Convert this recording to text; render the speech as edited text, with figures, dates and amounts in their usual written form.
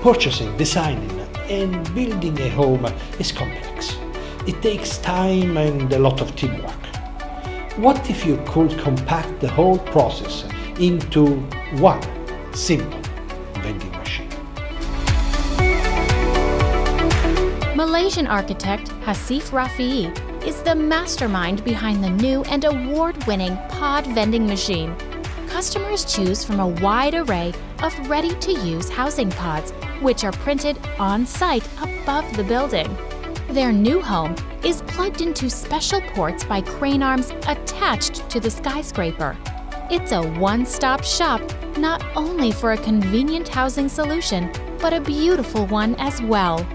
Purchasing, designing, and building a home is complex. It takes time and a lot of teamwork. What if you could compact the whole process into one simple vending machine? Malaysian architect Haseef Rafiei is the mastermind behind the new and award-winning Pod Vending Machine. Customers choose from a wide array of ready-to-use housing pods, which are printed on-site above the building. Their new home is plugged into special ports by crane arms attached to the skyscraper. It's a one-stop shop not only for a convenient housing solution, but a beautiful one as well.